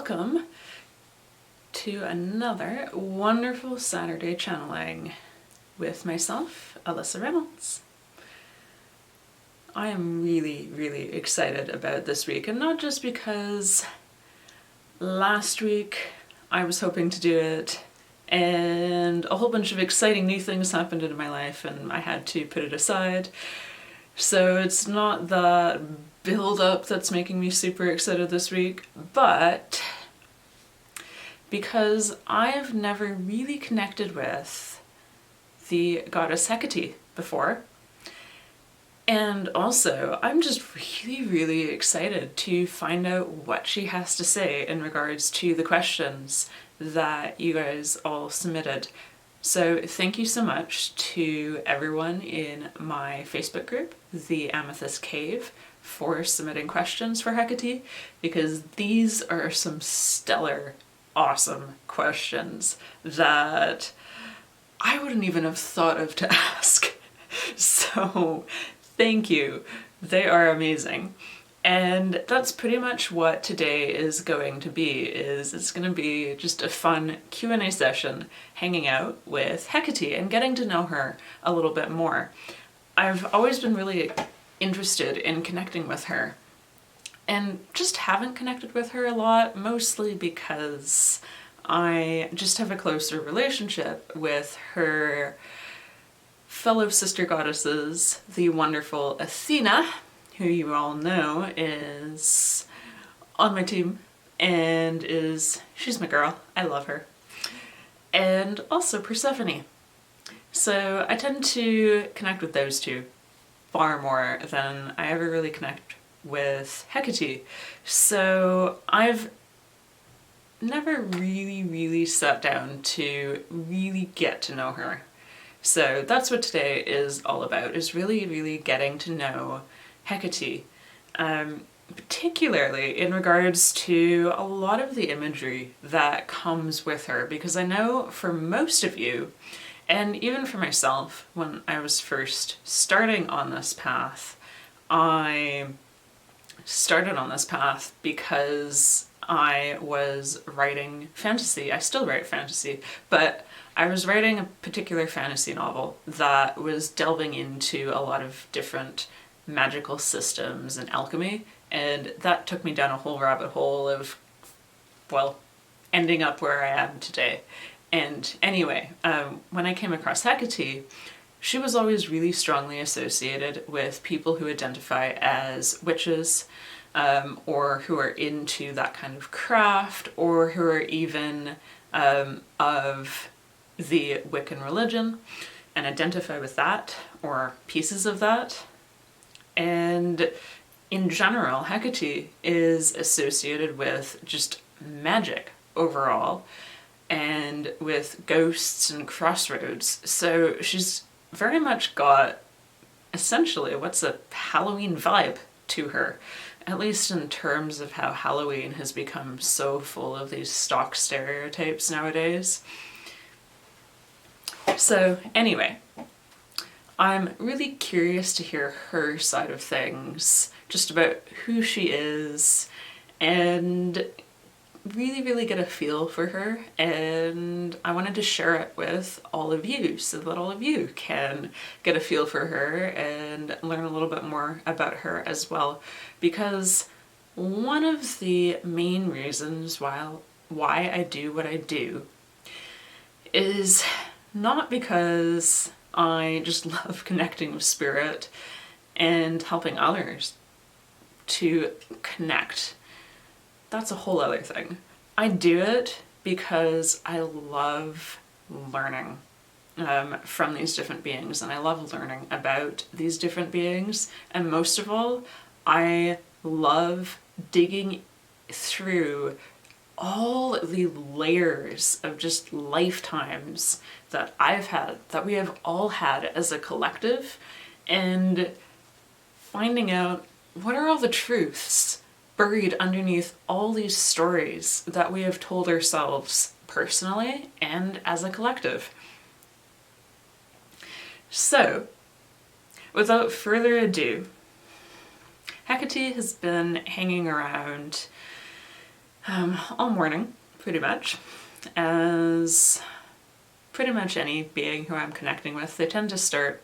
welcome to another wonderful Saturday channeling with myself, Alyssa Reynolds. I am really excited about this week, and not just because last week I was hoping to do it and a whole bunch of exciting new things happened in my life and I had to put it aside. So it's not the build up that's making me super excited this week, but because I've never really connected with the goddess Hecate before. And also, I'm just really excited to find out what she has to say in regards to the questions that you guys all submitted. So thank you so much to everyone in my Facebook group, the Amethyst Cave, for submitting questions for Hecate, because these are some stellar, awesome questions that I wouldn't even have thought of to ask. So thank you. They are amazing. And that's pretty much what today is going to be, it's going to be just a fun Q&A session hanging out with Hecate and getting to know her a little bit more. I've always been really interested in connecting with her and just haven't connected with her a lot, mostly because I just have a closer relationship with her fellow sister goddesses, the wonderful Athena, who you all know is on my team and she's my girl. I love her. And also Persephone. So I tend to connect with those two far more than I ever really connect with Hecate. So I've never really sat down to really get to know her. So that's what today is all about, is really getting to know Hecate, particularly in regards to a lot of the imagery that comes with her, because I know for most of you, and even for myself, when I was first starting on this path, I started on this path because I was writing fantasy. I still write fantasy, but I was writing a particular fantasy novel that was delving into a lot of different magical systems and alchemy, and that took me down a whole rabbit hole of, well, ending up where I am today. And anyway, when I came across Hecate, she was always really strongly associated with people who identify as witches, or who are into that kind of craft, or who are even of the Wiccan religion and identify with that, or pieces of that. And in general, Hecate is associated with just magic overall and with ghosts and crossroads. So she's very much got essentially what's a Halloween vibe to her, at least in terms of how Halloween has become so full of these stock stereotypes nowadays. So anyway, I'm really curious to hear her side of things, just about who she is, and really get a feel for her. And I wanted to share it with all of you so that all of you can get a feel for her and learn a little bit more about her as well. Because one of the main reasons why I do what I do is not because I just love connecting with spirit and helping others to connect. That's a whole other thing. I do it because I love learning from these different beings, and I love learning about these different beings, and most of all, I love digging through all the layers of just lifetimes that I've had, that we have all had as a collective, and finding out what are all the truths buried underneath all these stories that we have told ourselves personally and as a collective. So, without further ado, Hecate has been hanging around all morning, pretty much. As pretty much any being who I'm connecting with, they tend to start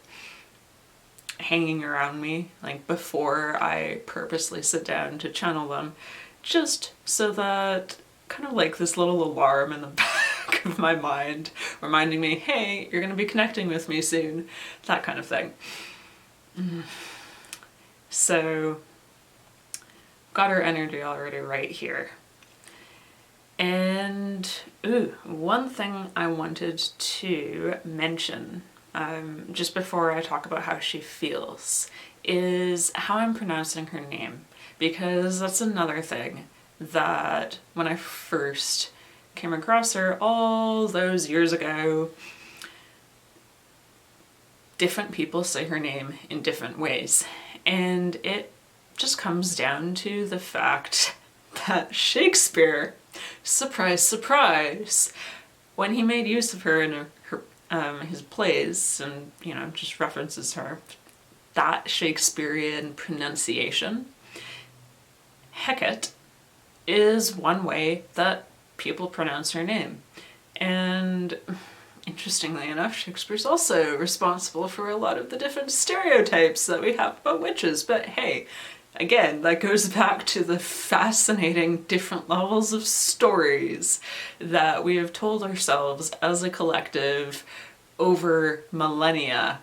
hanging around me, like before I purposely sit down to channel them, just so that kind of like this little alarm in the back of my mind reminding me, hey, you're going to be connecting with me soon, that kind of thing. So, got her energy already right here. And, one thing I wanted to mention, just before I talk about how she feels, is how I'm pronouncing her name. Because that's another thing that when I first came across her all those years ago, different people say her name in different ways. And it just comes down to the fact that Shakespeare, surprise, surprise, when he made use of her in his plays and, just references her, that Shakespearean pronunciation, Hecate, is one way that people pronounce her name. And interestingly enough, Shakespeare's also responsible for a lot of the different stereotypes that we have about witches. But hey, again, that goes back to the fascinating different levels of stories that we have told ourselves as a collective over millennia,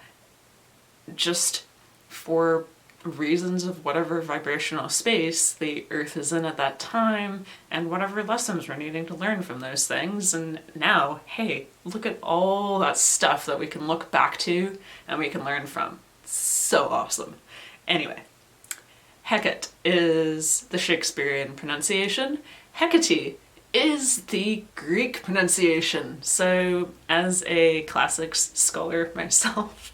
just for reasons of whatever vibrational space the earth is in at that time and whatever lessons we're needing to learn from those things. And now, hey, look at all that stuff that we can look back to and we can learn from. So awesome. Anyway, Hecate is the Shakespearean pronunciation. Hecate is the Greek pronunciation. So as a classics scholar myself,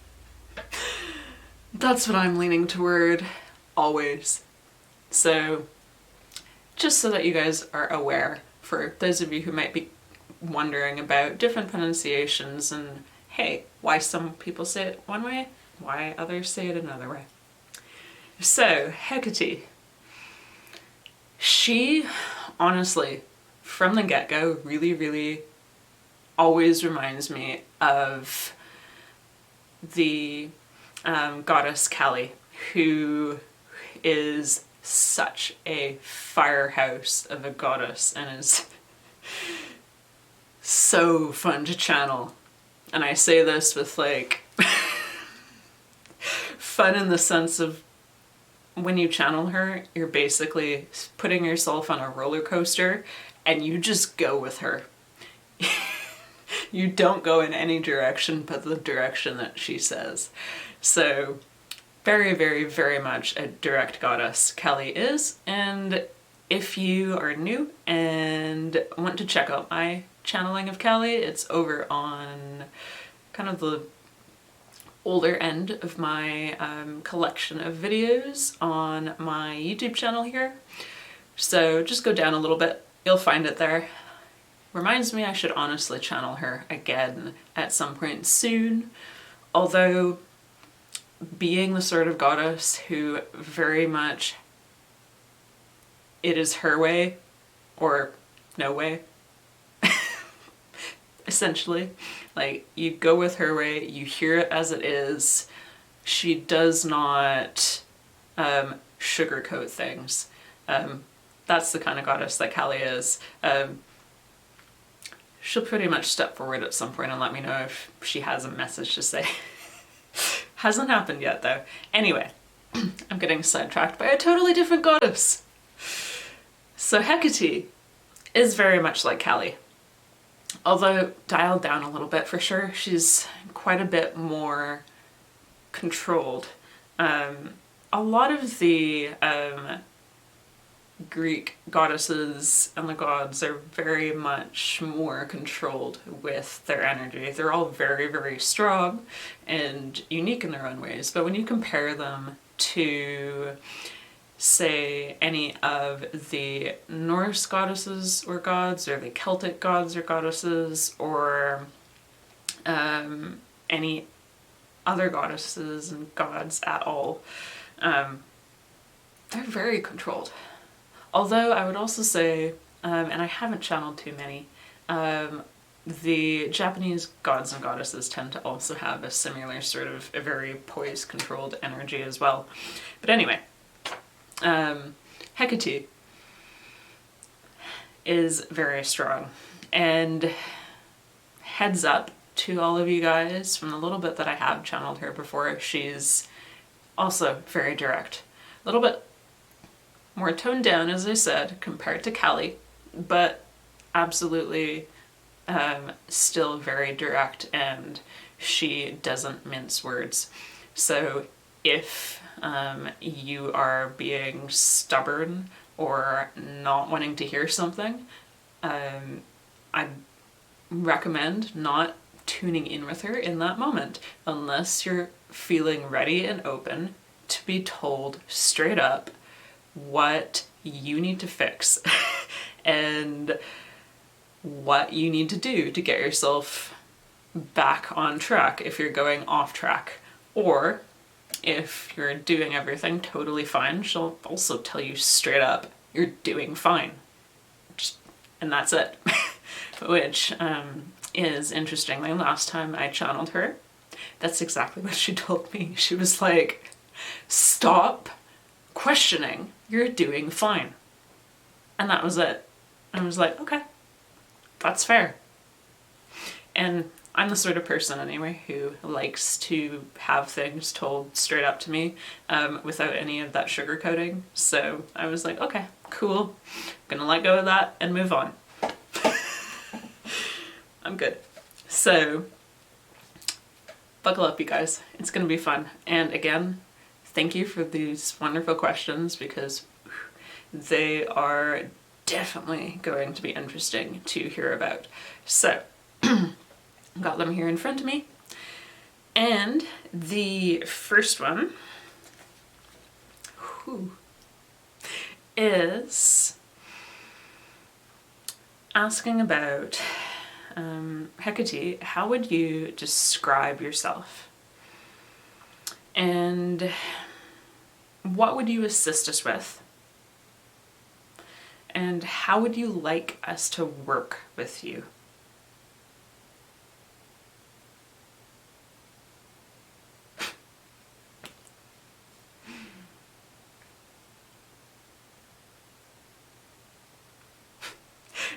that's what I'm leaning toward, always. So, just so that you guys are aware, for those of you who might be wondering about different pronunciations and, hey, why some people say it one way, why others say it another way. So, Hecate. She, honestly, from the get-go, really, really always reminds me of the goddess Kali, who is such a firehouse of a goddess and is so fun to channel. And I say this with like fun in the sense of when you channel her, you're basically putting yourself on a roller coaster and you just go with her. You don't go in any direction but the direction that she says. So very, very, very much a direct goddess Kali is. And if you are new and want to check out my channeling of Kali, it's over on kind of the older end of my collection of videos on my YouTube channel here. So just go down a little bit, you'll find it there. Reminds me I should honestly channel her again at some point soon, although being the sort of goddess who very much it is her way or no way, essentially. Like, you go with her way, you hear it as it is. She does not sugarcoat things. That's the kind of goddess that Kali is. She'll pretty much step forward at some point and let me know if she has a message to say. Hasn't happened yet though. Anyway, I'm getting sidetracked by a totally different goddess. So Hecate is very much like Kali. Although dialed down a little bit for sure. She's quite a bit more controlled. A lot of the Greek goddesses and the gods are very much more controlled with their energy. They're all very, very strong and unique in their own ways. But when you compare them to, say, any of the Norse goddesses or gods, or the Celtic gods or goddesses, or any other goddesses and gods at all, they're very controlled. Although I would also say and I haven't channeled too many. The Japanese gods and goddesses tend to also have a similar sort of a very poised, controlled energy as well. But anyway, Hecate is very strong. And heads up to all of you guys, from the little bit that I have channeled her before, she's also very direct. A little bit more toned down, as I said, compared to Kali, but absolutely still very direct, and she doesn't mince words. So if you are being stubborn or not wanting to hear something, I recommend not tuning in with her in that moment unless you're feeling ready and open to be told straight up what you need to fix and what you need to do to get yourself back on track if you're going off track. Or if you're doing everything totally fine, she'll also tell you straight up, you're doing fine. And that's it. Which is, interestingly, last time I channeled her, that's exactly what she told me. She was like, stop questioning, you're doing fine. And that was it. I was like, okay, that's fair. And I'm the sort of person anyway who likes to have things told straight up to me without any of that sugarcoating. So I was like, okay, cool. I'm gonna let go of that and move on. I'm good. So buckle up, you guys. It's gonna be fun. And again, thank you for these wonderful questions, because they are definitely going to be interesting to hear about. So got them here in front of me. And the first one is asking about Hecate, how would you describe yourself? And what would you assist us with? And how would you like us to work with you?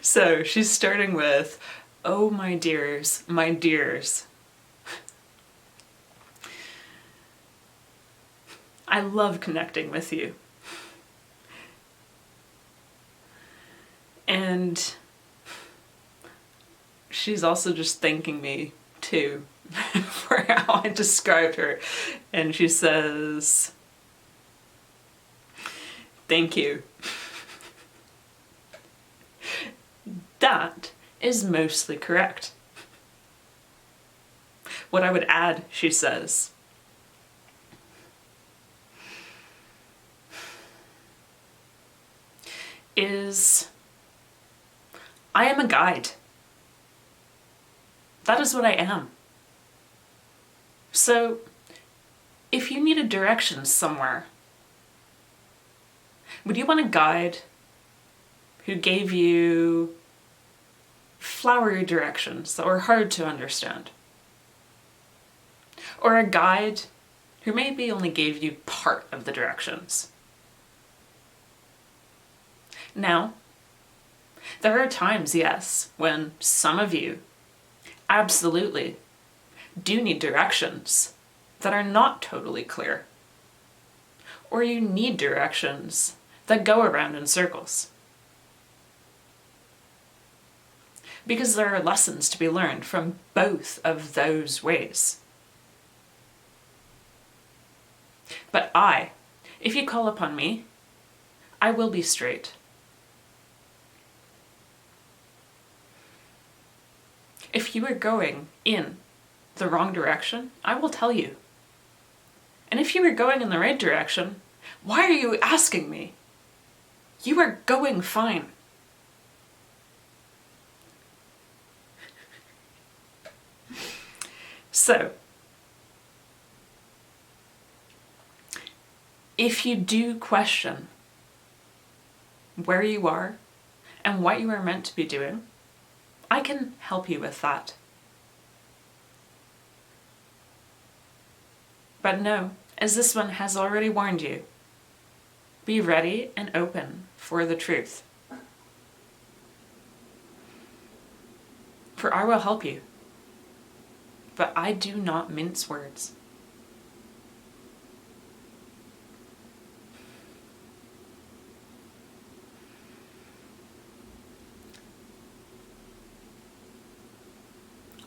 So she's starting with, oh my dears, my dears. I love connecting with you. And she's also just thanking me too for how I described her. And she says, thank you. That is mostly correct. What I would add, she says, is I am a guide. That is what I am. So if you need a direction somewhere, would you want a guide who gave you flowery directions that were hard to understand? Or a guide who maybe only gave you part of the directions? Now, there are times, yes, when some of you absolutely do need directions that are not totally clear. Or you need directions that go around in circles. Because there are lessons to be learned from both of those ways. But if you call upon me, I will be straight. If you are going in the wrong direction, I will tell you. And if you are going in the right direction, why are you asking me? You are going fine. So, if you do question where you are and what you are meant to be doing, I can help you with that. But know, as this one has already warned you, be ready and open for the truth. For I will help you, but I do not mince words.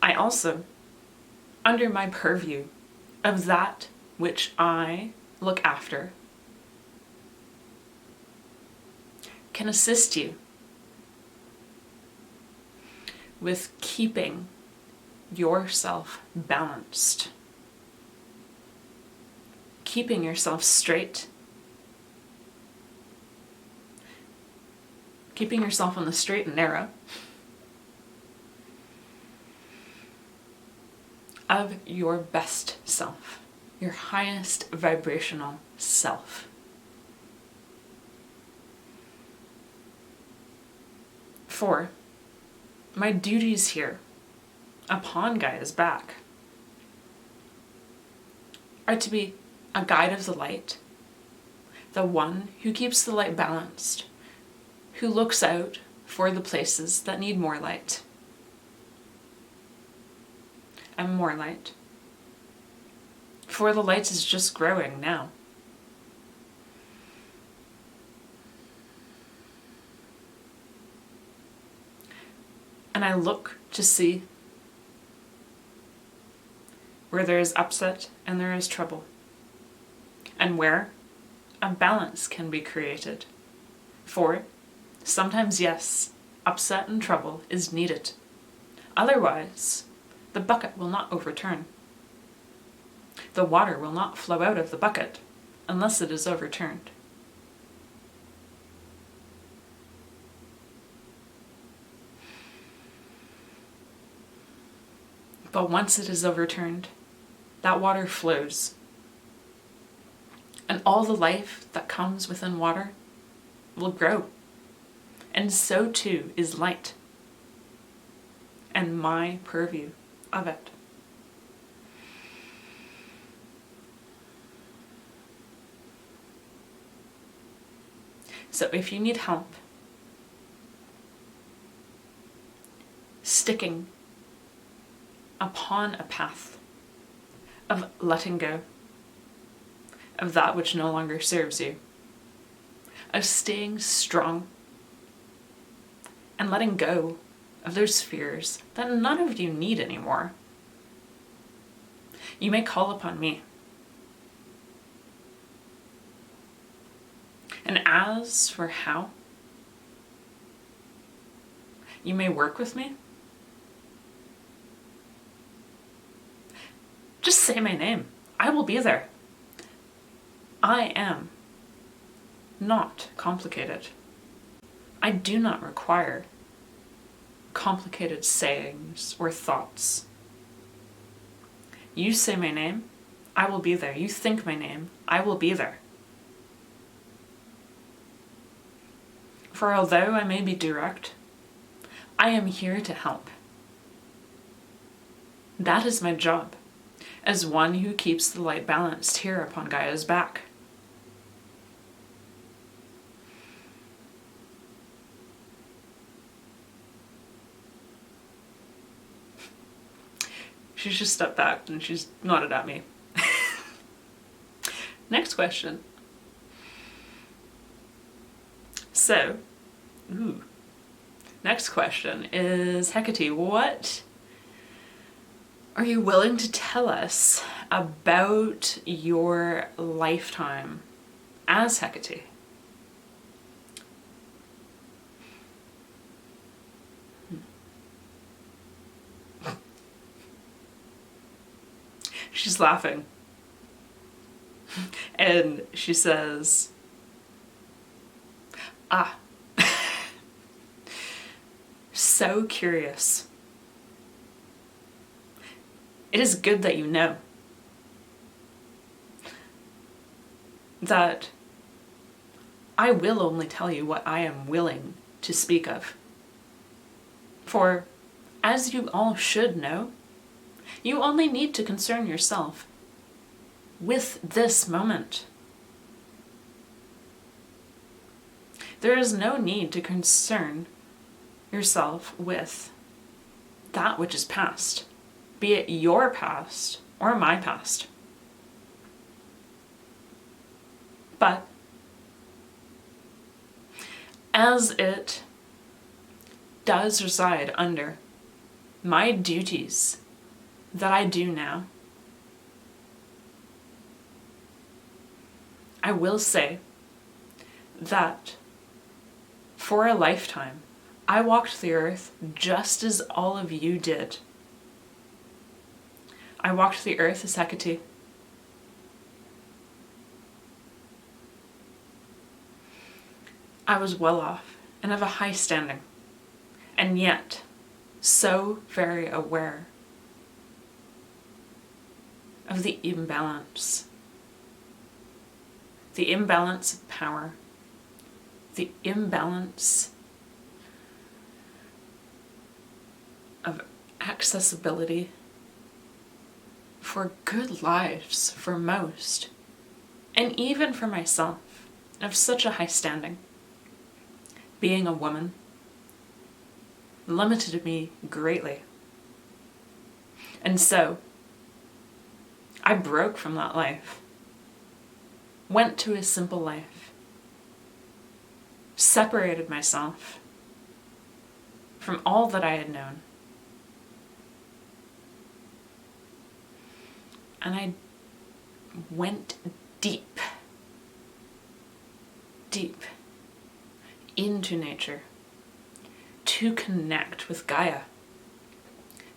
I also, under my purview of that which I look after, can assist you with keeping yourself balanced, keeping yourself straight, keeping yourself on the straight and narrow of your best self, your highest vibrational self. For my duties here upon Gaia's back are to be a guide of the light, the one who keeps the light balanced, who looks out for the places that need more light and more light. For the light is just growing now. And I look to see where there is upset and there is trouble, and where a balance can be created. For sometimes, yes, upset and trouble is needed. Otherwise, the bucket will not overturn. The water will not flow out of the bucket unless it is overturned. But once it is overturned, that water flows. And all the life that comes within water will grow. And so too is light. And my purview of it. So if you need help sticking upon a path of letting go of that which no longer serves you, of staying strong and letting go of those fears that none of you need anymore, you may call upon me. And as for how you may work with me, just say my name. I will be there. I am not complicated. I do not require complicated sayings or thoughts. You say my name, I will be there. You think my name, I will be there. For although I may be direct, I am here to help. That is my job, as one who keeps the light balanced here upon Gaia's back. She's just stepped back and she's nodded at me. Next question. Next question is, Hecate, what are you willing to tell us about your lifetime as Hecate? She's laughing. And she says, so curious. It is good that you know that I will only tell you what I am willing to speak of. For, as you all should know, you only need to concern yourself with this moment. There is no need to concern yourself with that which is past, be it your past or my past. But as it does reside under my duties that I do now, I will say that for a lifetime, I walked the earth just as all of you did. I walked the earth as Hecate. I was well off and of a high standing, and yet so very aware of the imbalance of power, the imbalance of accessibility for good lives for most, and even for myself, of such a high standing. Being a woman limited me greatly. And so, I broke from that life, went to a simple life, separated myself from all that I had known. And I went deep into nature to connect with Gaia,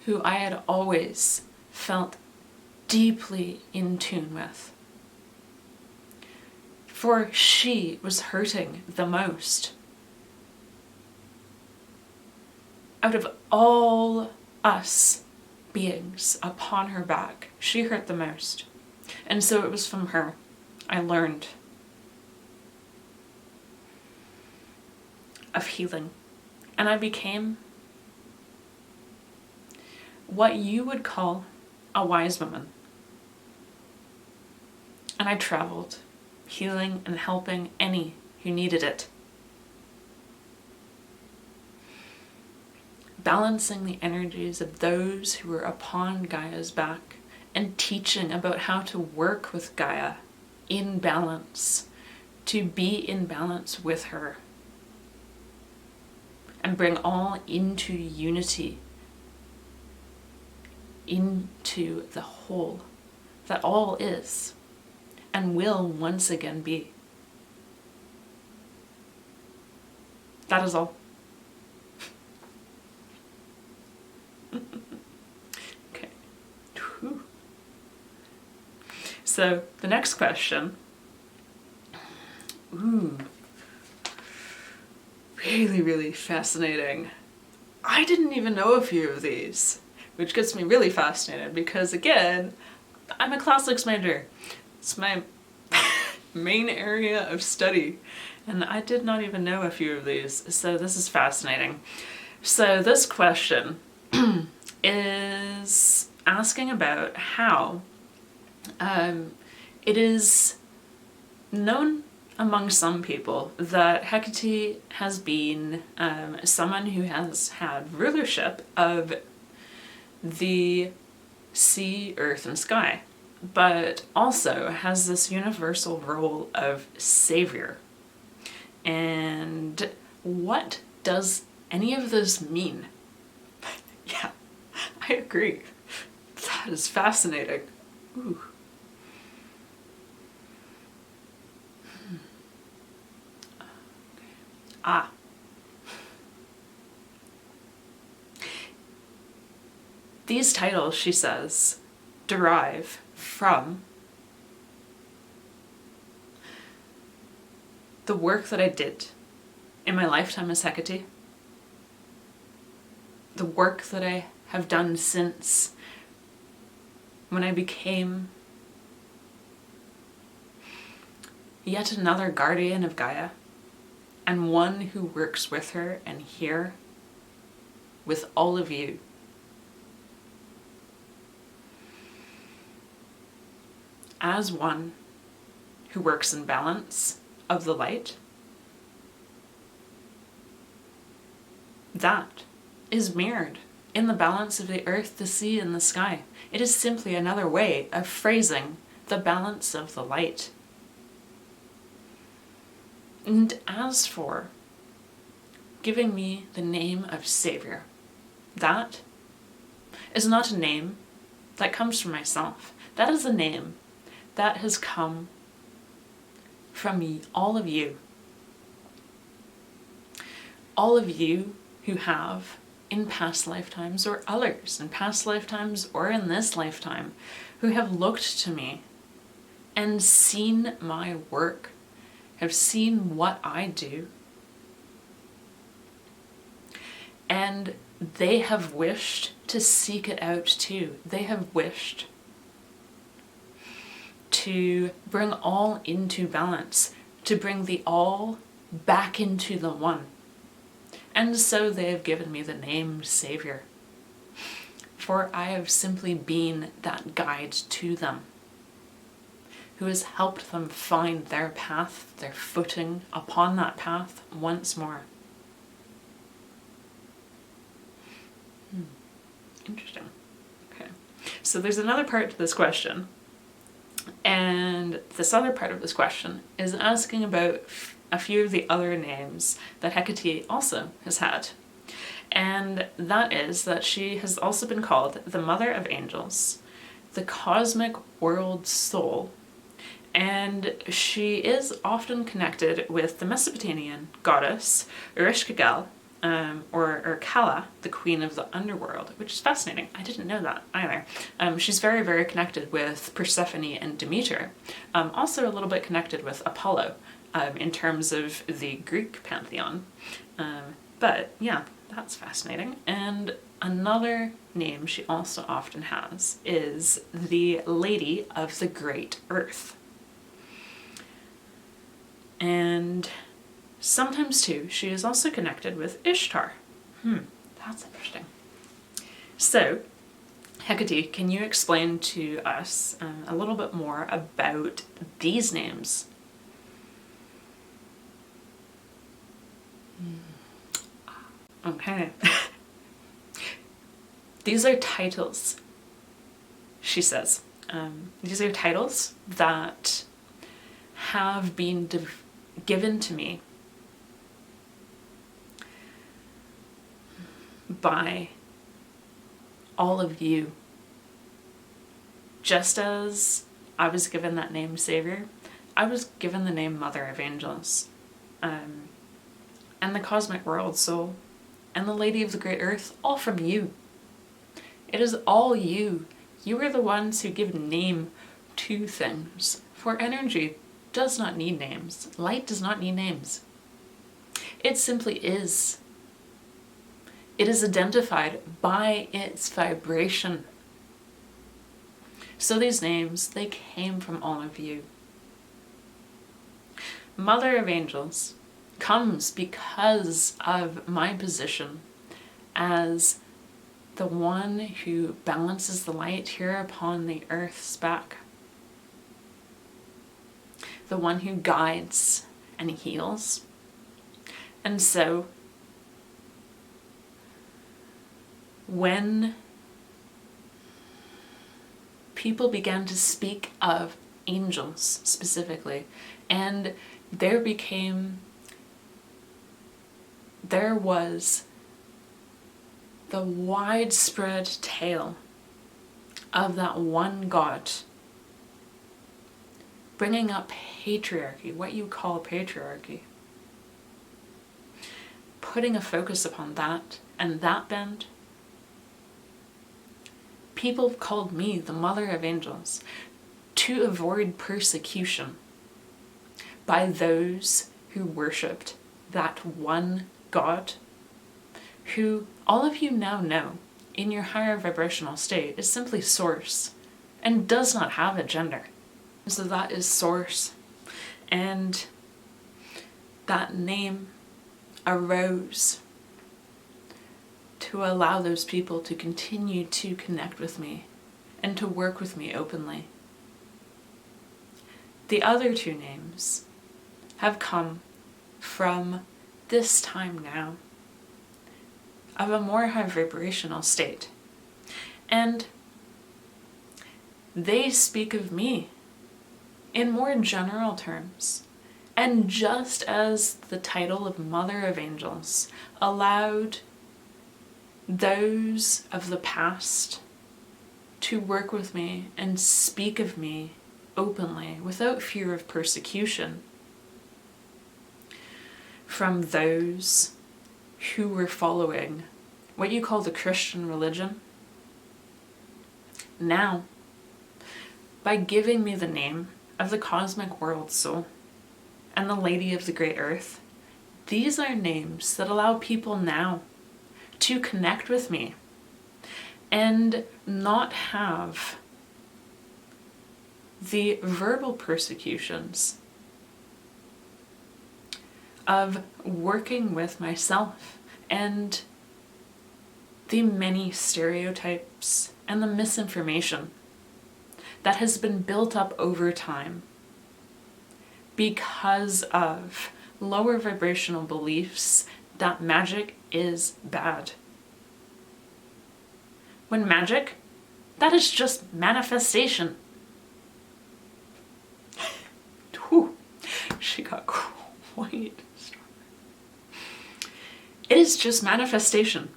who I had always felt deeply in tune with. For she was hurting the most. Out of all us beings upon her back, she hurt the most. And so it was from her I learned of healing. And I became what you would call a wise woman. And I traveled, healing and helping any who needed it. Balancing the energies of those who were upon Gaia's back and teaching about how to work with Gaia in balance, to be in balance with her, and bring all into unity, into the whole that all is and will once again be. That is all. Okay. Whew. So the next question. Really fascinating. I didn't even know a few of these, which gets me really fascinated because, again, I'm a classics major. It's my main area of study, and I did not even know a few of these, so this is fascinating. So this question is asking about how it is known among some people that Hecate has been someone who has had rulership of the sea, earth, and sky, but also has this universal role of savior. And what does any of this mean? Yeah, I agree. That is fascinating. Ooh. These titles, she says, derive from the work that I did in my lifetime as Hecate, the work that I have done since when I became yet another guardian of Gaia, and one who works with her and here with all of you. As one who works in balance of the light, that is mirrored in the balance of the earth, the sea, and the sky. It is simply another way of phrasing the balance of the light. And as for giving me the name of Savior, that is not a name that comes from myself. That is a name that has come from all of you. All of you who have, in past lifetimes or others, in past lifetimes or in this lifetime, who have looked to me and seen my work, have seen what I do, and they have wished to seek it out too. They have wished to bring all into balance, to bring the all back into the one. And so they have given me the name Savior, for I have simply been that guide to them, who has helped them find their path, their footing upon that path once more. Interesting. Okay. So there's another part to this question. And this other part of this question is asking about a few of the other names that Hecate also has had. And that is that she has also been called the Mother of Angels, the Cosmic World Soul, and she is often connected with the Mesopotamian goddess Ereshkigal, or Kala, the queen of the underworld, which is fascinating. I didn't know that either. She's very, very connected with Persephone and Demeter. Also a little bit connected with Apollo in terms of the Greek pantheon. But yeah, that's fascinating. And another name she also often has is the Lady of the Great Earth. And sometimes too, she is also connected with Ishtar. That's interesting. So, Hecate, can you explain to us a little bit more about these names? Okay. These are titles, she says. These are titles that have been given to me by all of you. Just as I was given that name Savior, I was given the name Mother of Angels, and the Cosmic World Soul, and the Lady of the Great Earth, all from you. It is all you. You are the ones who give name to things, for energy does not need names. Light does not need names. It simply is. It is identified by its vibration. So these names, they came from all of you. Mother of Angels comes because of my position as the one who balances the light here upon the earth's back. The one who guides and heals. And so, when people began to speak of angels specifically, and there was the widespread tale of that one God bringing up patriarchy, what you call patriarchy, putting a focus upon that and that bend. People called me the Mother of Angels to avoid persecution by those who worshipped that one God, who all of you now know in your higher vibrational state is simply Source and does not have a gender. So that is Source, and that name arose to allow those people to continue to connect with me and to work with me openly. The other two names have come from this time now of a more high vibrational state. And they speak of me in more general terms. And just as the title of Mother of Angels allowed those of the past to work with me and speak of me openly without fear of persecution from those who were following what you call the Christian religion, now, by giving me the name of the cosmic world soul and the Lady of the Great Earth, these are names that allow people now to connect with me and not have the verbal persecutions of working with myself and the many stereotypes and the misinformation that has been built up over time because of lower vibrational beliefs that magic is bad. When magic, that is just manifestation. Whew, she got quite strong. It is just manifestation.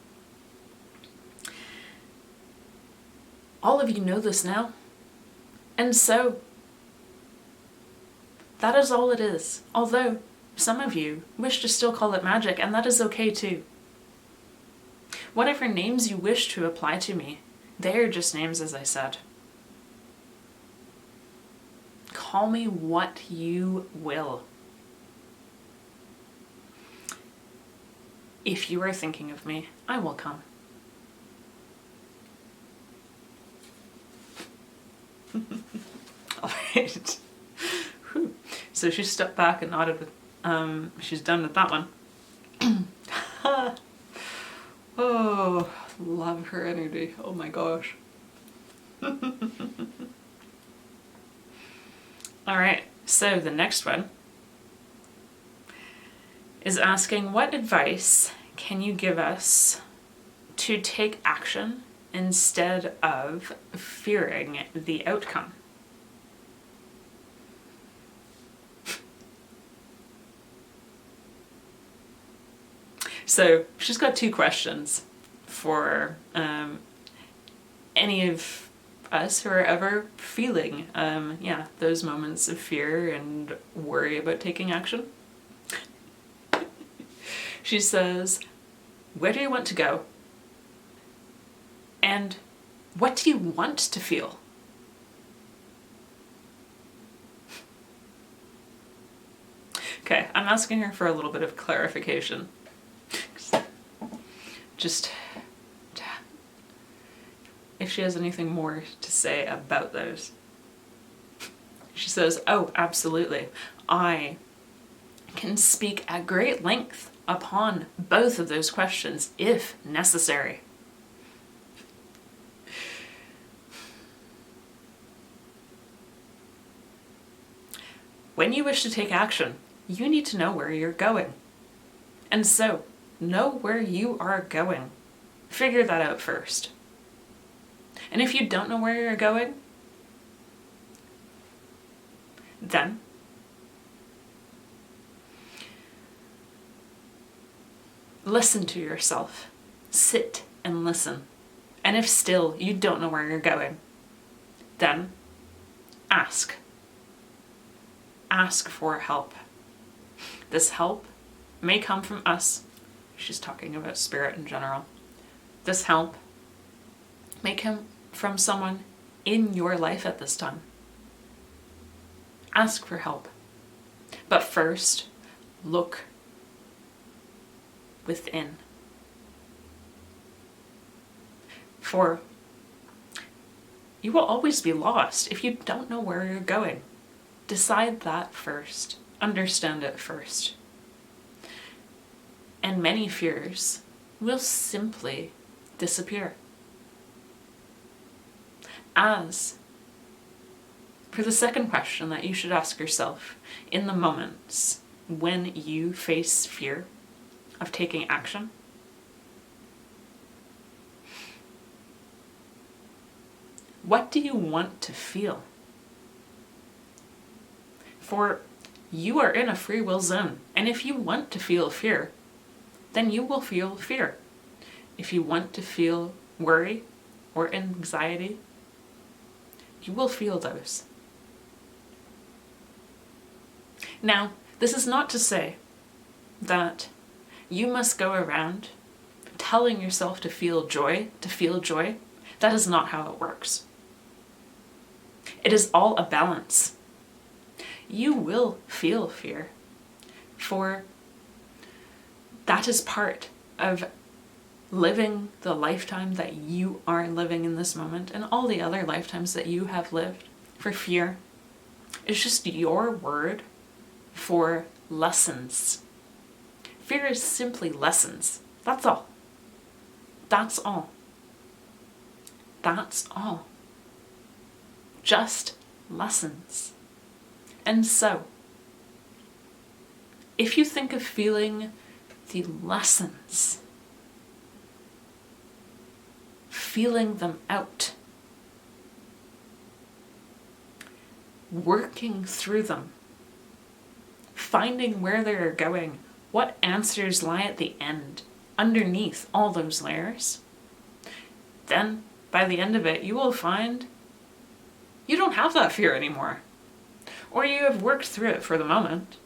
All of you know this now. And so, that is all it is. Although, some of you wish to still call it magic, and that is okay too. Whatever names you wish to apply to me, they are just names, as I said. Call me what you will. If you are thinking of me, I will come. All right. Whew. So she stepped back and nodded with, she's done with that one. Oh, love her energy. Oh my gosh. All right. So the next one is asking, what advice can you give us to take action instead of fearing the outcome? So she's got two questions for any of us who are ever feeling those moments of fear and worry about taking action. She says, where do you want to go? And what do you want to feel? Okay, I'm asking her for a little bit of clarification. Just if she has anything more to say about those. She says, oh, absolutely. I can speak at great length upon both of those questions if necessary. When you wish to take action, you need to know where you're going. And so, know where you are going. Figure that out first. And if you don't know where you're going, then listen to yourself. Sit and listen. And if still you don't know where you're going, then ask. Ask for help. This help may come from us. She's talking about spirit in general. This help may come from someone in your life at this time. Ask for help. But first, look within. For you will always be lost if you don't know where you're going. Decide that first. Understand it first. and many fears will simply disappear. As for the second question that you should ask yourself in the moments when you face fear of taking action, what do you want to feel? For you are in a free will zone, and if you want to feel fear, then you will feel fear. If you want to feel worry or anxiety, you will feel those. Now, this is not to say that you must go around telling yourself to feel joy. That is not how it works. It is all a balance. You will feel fear, for that is part of living the lifetime that you are living in this moment and all the other lifetimes that you have lived. For fear is just your word for lessons. Fear is simply lessons. That's all. That's all. That's all. Just lessons. And so, if you think of feeling the lessons, feeling them out, working through them, finding where they're going, what answers lie at the end, underneath all those layers, then by the end of it, you will find you don't have that fear anymore. Or you have worked through it for the moment.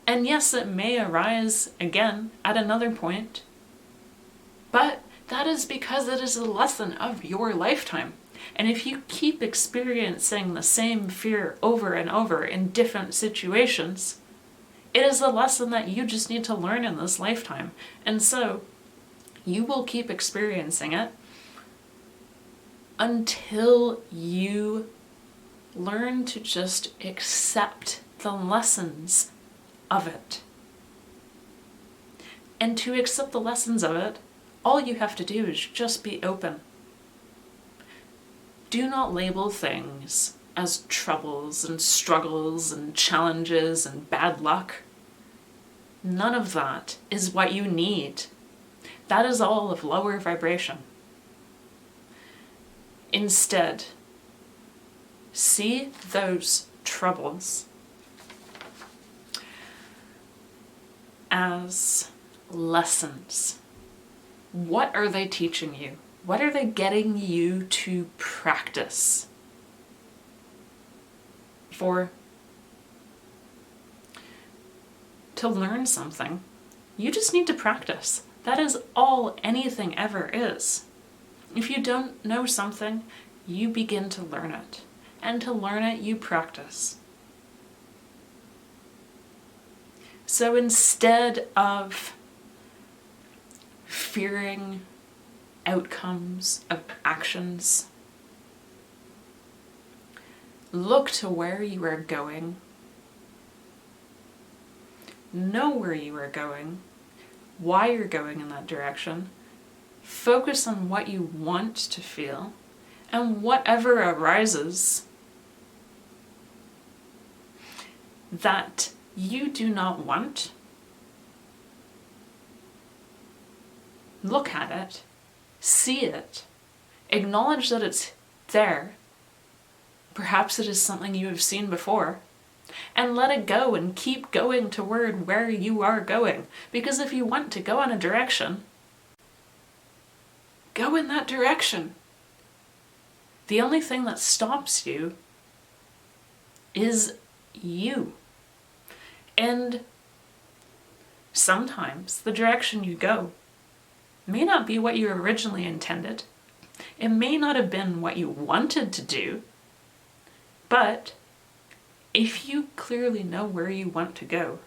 And yes, it may arise again at another point, but that is because it is a lesson of your lifetime. And if you keep experiencing the same fear over and over in different situations, it is a lesson that you just need to learn in this lifetime. And so you will keep experiencing it until you learn to just accept the lessons of it. And to accept the lessons of it, all you have to do is just be open. Do not label things as troubles and struggles and challenges and bad luck. None of that is what you need. That is all of lower vibration. Instead, see those troubles as lessons. What are they teaching you? What are they getting you to practice? For to learn something, you just need to practice. That is all anything ever is. If you don't know something, you begin to learn it. And to learn it, you practice. So instead of fearing outcomes of actions, look to where you are going. Know where you are going, why you're going in that direction. Focus on what you want to feel, and whatever arises that you do not want, look at it, see it, acknowledge that it's there. Perhaps it is something you have seen before, and let it go and keep going toward where you are going. Because if you want to go in a direction, go in that direction. The only thing that stops you is you. And sometimes the direction you go may not be what you originally intended. It may not have been what you wanted to do, but if you clearly know where you want to go,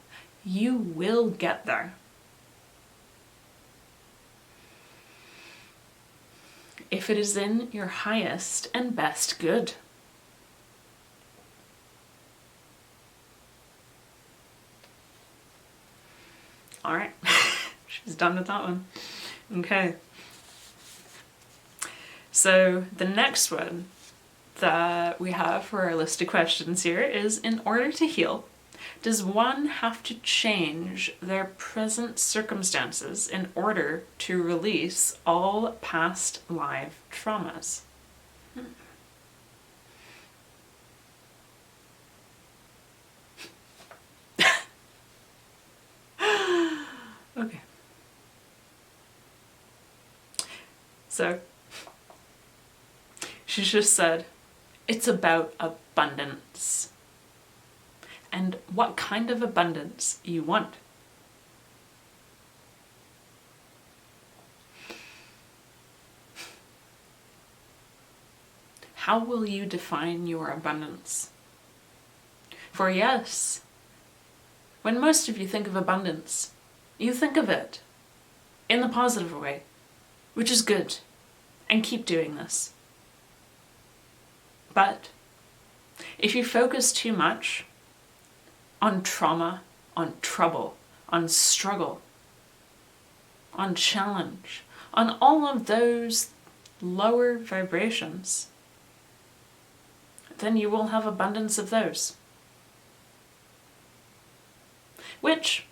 you will get there. If it is in your highest and best good. All right, She's done with that one. Okay. So the next one that we have for our list of questions here is, in order to heal, does one have to change their present circumstances in order to release all past life traumas? Okay. So, she's just said, it's about abundance. And what kind of abundance you want. How will you define your abundance? For yes, when most of you think of abundance, you think of it in the positive way, which is good, and keep doing this. But if you focus too much on trauma, on trouble, on struggle, on challenge, on all of those lower vibrations, then you will have abundance of those. Which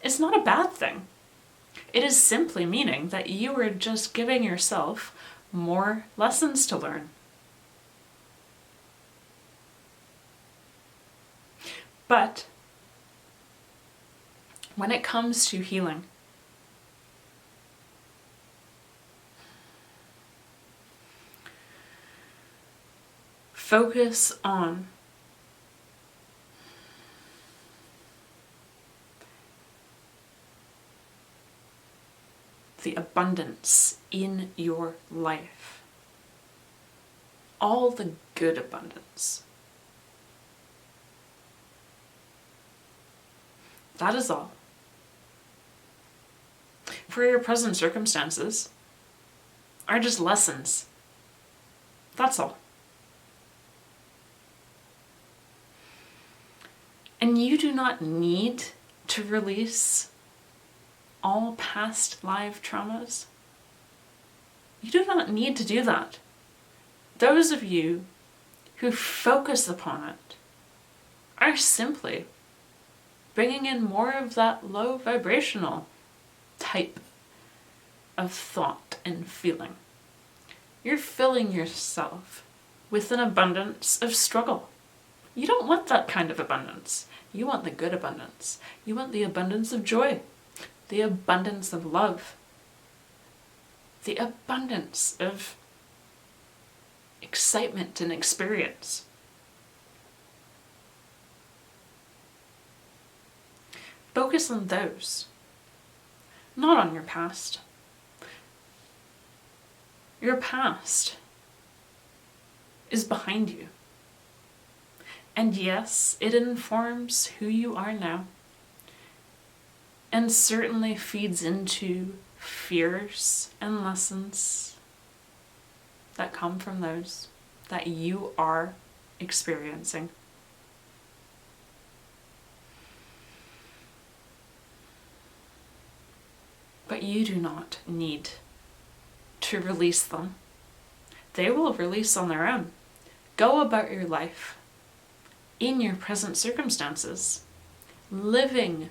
is not a bad thing. It is simply meaning that you are just giving yourself more lessons to learn. But when it comes to healing, focus on the abundance in your life. All the good abundance. That is all. For your present circumstances are just lessons. That's all. And you do not need to release all past life traumas. You do not need to do that. Those of you who focus upon it are simply bringing in more of that low vibrational type of thought and feeling. You're filling yourself with an abundance of struggle. You don't want that kind of abundance. You want the good abundance. You want the abundance of joy, the abundance of love, the abundance of excitement and experience. Focus on those, not on your past. Your past is behind you. And yes, it informs who you are now, and certainly feeds into fears and lessons that come from those that you are experiencing. But you do not need to release them. They will release on their own. Go about your life in your present circumstances, living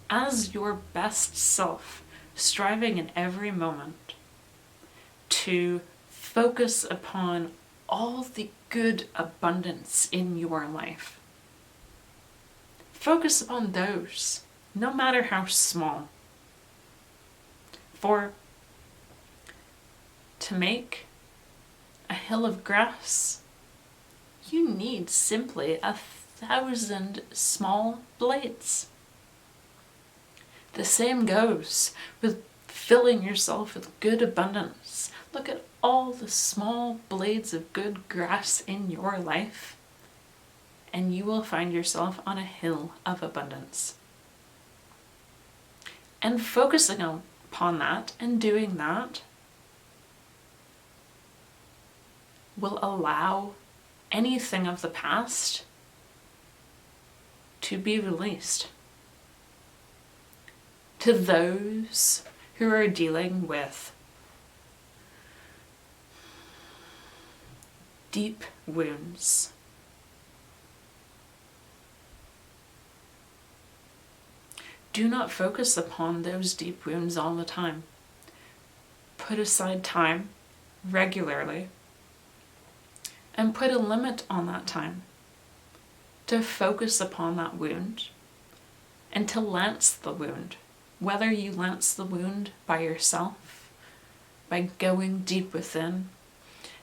as your best self, striving in every moment to focus upon all the good abundance in your life. Focus upon those, no matter how small. For to make a hill of grass, you need simply 1,000 small blades. The same goes with filling yourself with good abundance. Look at all the small blades of good grass in your life, and you will find yourself on a hill of abundance. And focusing upon that and doing that will allow anything of the past to be released, to those who are dealing with deep wounds. Do not focus upon those deep wounds all the time. Put aside time regularly and put a limit on that time to focus upon that wound and to lance the wound. Whether you lance the wound by yourself, by going deep within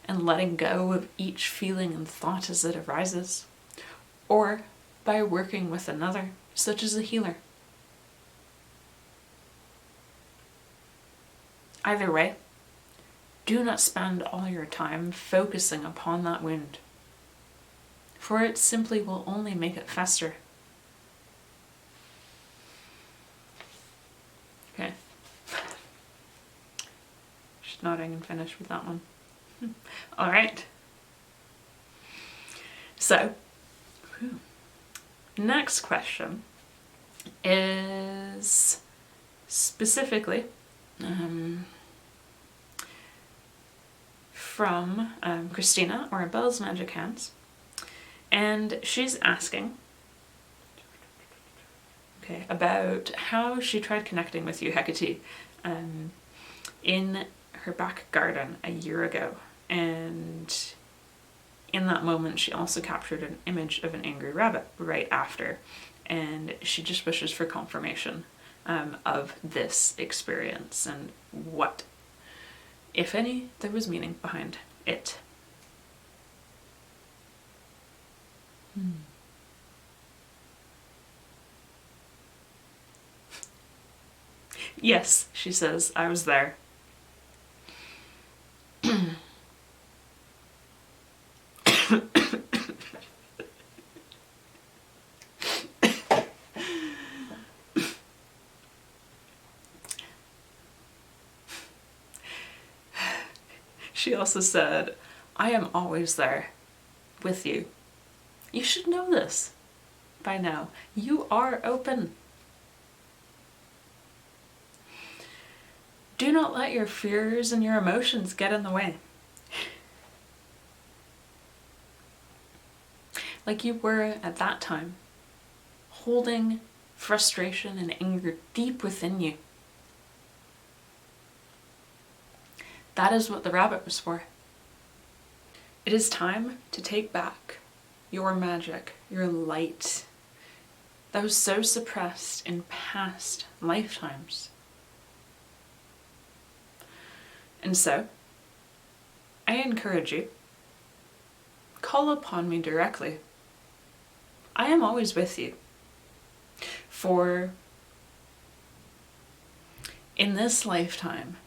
and letting go of each feeling and thought as it arises, or by working with another, such as a healer. Either way, do not spend all your time focusing upon that wound, for it simply will only make it fester. Okay. Just nodding and finished with that one. All right. So, next question is specifically from Christina, or Belle's Magic Hands, and she's asking about how she tried connecting with you, Hecate, in her back garden a year ago, and in that moment she also captured an image of an angry rabbit right after, and she just wishes for confirmation of this experience and what, if any, there was meaning behind it. Yes, she says, I was there. She also said, I am always there with you. You should know this by now. You are open. Do not let your fears and your emotions get in the way. Like you were at that time, holding frustration and anger deep within you. That is what the rabbit was for. It is time to take back your magic, your light, that was so suppressed in past lifetimes. And so, I encourage you, call upon me directly. I am always with you. For in this lifetime,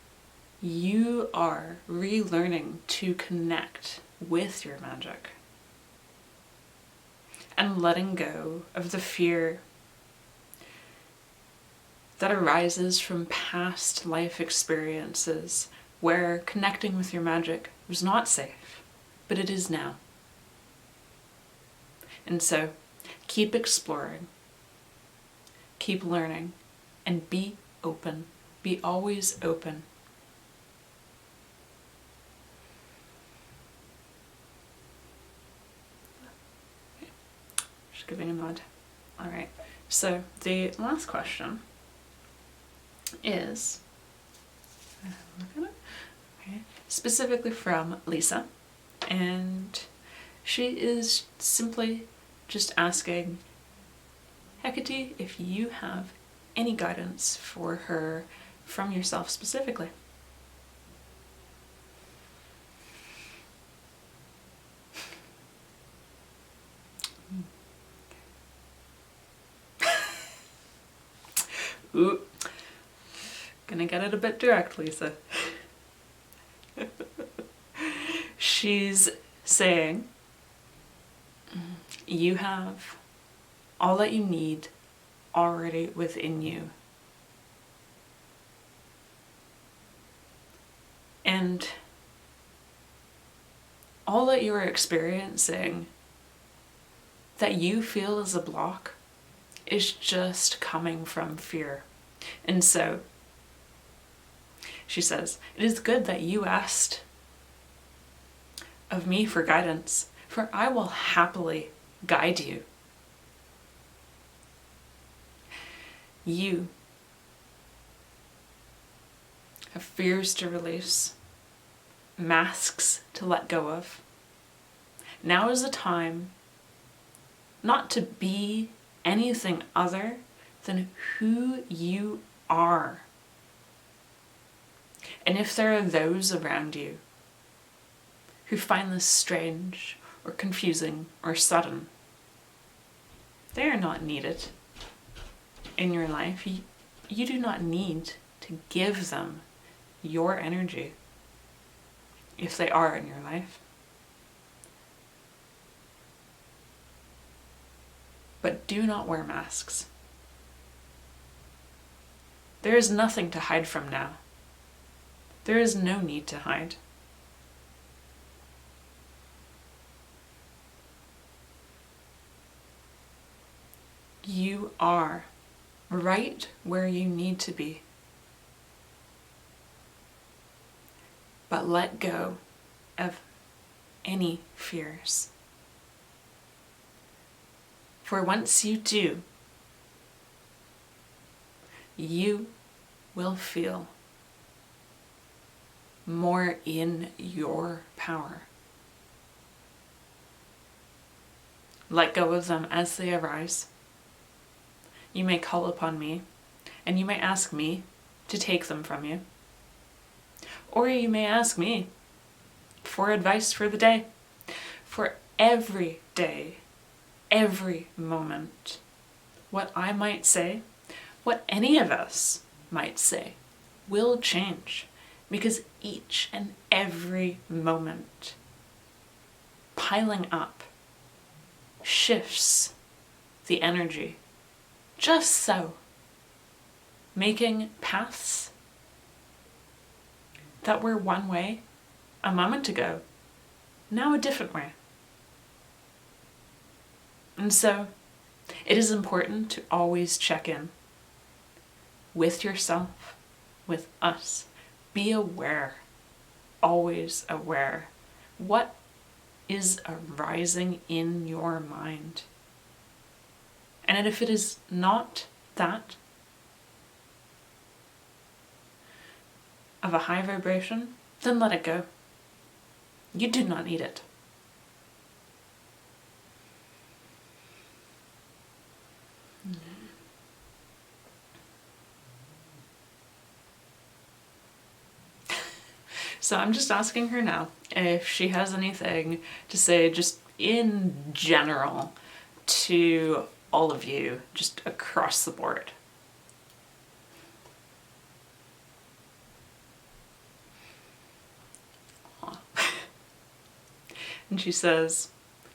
you are relearning to connect with your magic and letting go of the fear that arises from past life experiences where connecting with your magic was not safe, but it is now. And so, keep exploring, keep learning, and be open. Be always open. Just giving a nod. All right. So the last question is specifically from Lisa, and she is simply just asking Hecate if you have any guidance for her from yourself specifically. Ooh, gonna get it a bit direct, Lisa. She's saying you have all that you need already within you. And all that you're experiencing that you feel as a block is just coming from fear. And so she says, "It is good that you asked of me for guidance, for I will happily guide you. You have fears to release, masks to let go of. Now is the time not to be anything other than who you are. And if there are those around you who find this strange or confusing or sudden, they are not needed in your life. You do not need to give them your energy if they are in your life. But do not wear masks. There is nothing to hide from now. There is no need to hide. You are right where you need to be. But let go of any fears. For once you do, you will feel more in your power. Let go of them as they arise. You may call upon me, and you may ask me to take them from you. Or you may ask me for advice for the day. For every day, every moment, what I might say, what any of us might say, will change, because each and every moment piling up shifts the energy, just so, making paths that were one way a moment ago, now a different way. And so it is important to always check in with yourself, with us. Be aware, always aware. What is arising in your mind? And if it is not that of a high vibration, then let it go. You do not need it. So I'm just asking her now if she has anything to say just in general to all of you, just across the board. And she says,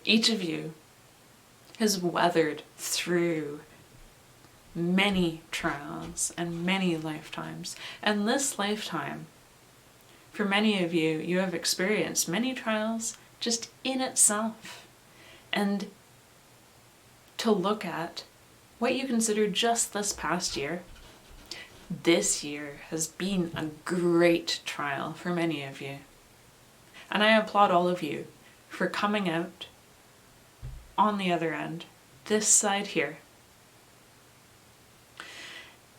each of you has weathered through many trials and many lifetimes. And this lifetime, for many of you, you have experienced many trials just in itself. And to look at what you consider just this past year, this year has been a great trial for many of you. And I applaud all of you for coming out on the other end, this side here.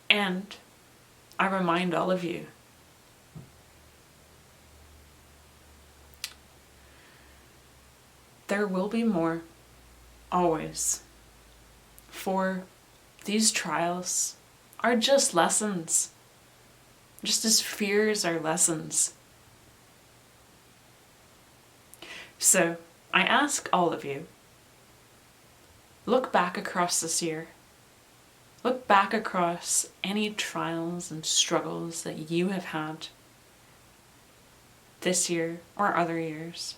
And I remind all of you, there will be more, always. For these trials are just lessons, just as fears are lessons. So I ask all of you, look back across this year. Look back across any trials and struggles that you have had this year or other years.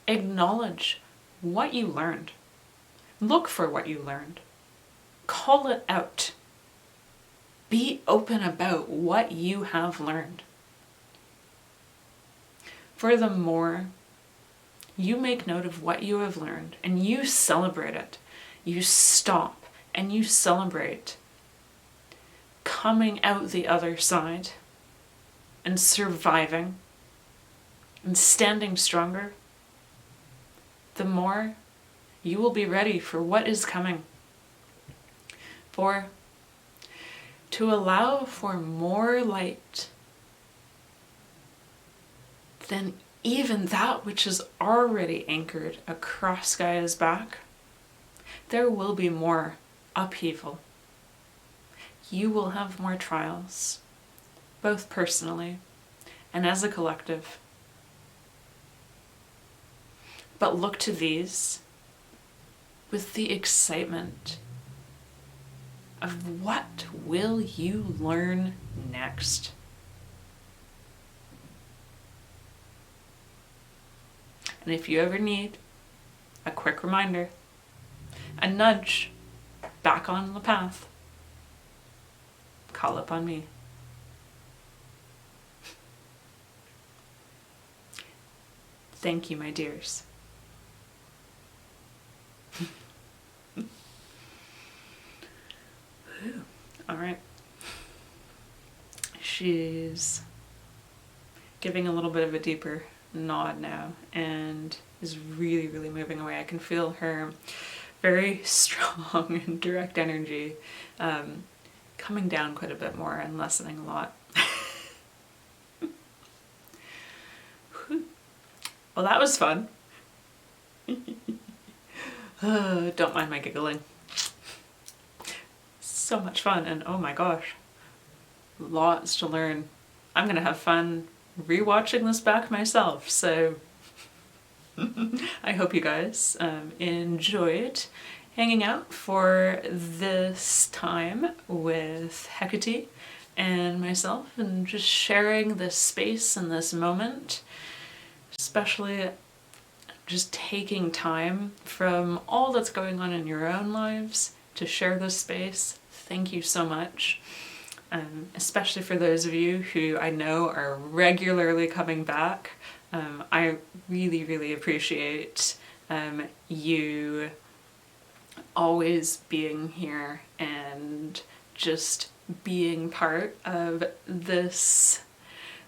Acknowledge what you learned. Look for what you learned. Call it out. Be open about what you have learned. Furthermore, you make note of what you have learned and you celebrate it. You stop and you celebrate coming out the other side and surviving and standing stronger, the more you will be ready for what is coming. For to allow for more light than even that which is already anchored across Gaia's back, there will be more upheaval. You will have more trials, both personally and as a collective. But look to these with the excitement of what will you learn next. And if you ever need a quick reminder, a nudge back on the path, call upon me. Thank you, my dears. All right. She's giving a little bit of a deeper nod now and is really, really moving away. I can feel her very strong and direct energy coming down quite a bit more and lessening a lot. Well, that was fun. Don't mind my giggling. So much fun, and oh my gosh, lots to learn. I'm gonna have fun rewatching this back myself, so I hope you guys enjoyed hanging out for this time with Hecate and myself and just sharing this space and this moment, especially just taking time from all that's going on in your own lives to share this space. Thank you so much, especially for those of you who I know are regularly coming back. I really, really appreciate you always being here and just being part of this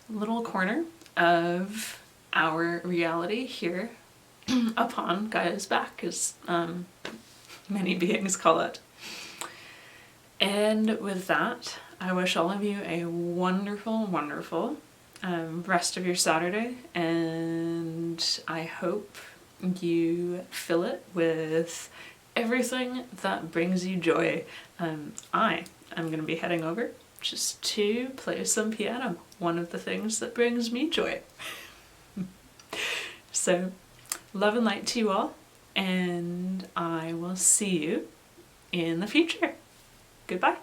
little corner of our reality here upon Gaia's back, as many beings call it. And with that, I wish all of you a wonderful, wonderful rest of your Saturday, and I hope you fill it with everything that brings you joy. I am going to be heading over just to play some piano, one of the things that brings me joy. So, love and light to you all, and I will see you in the future. Goodbye.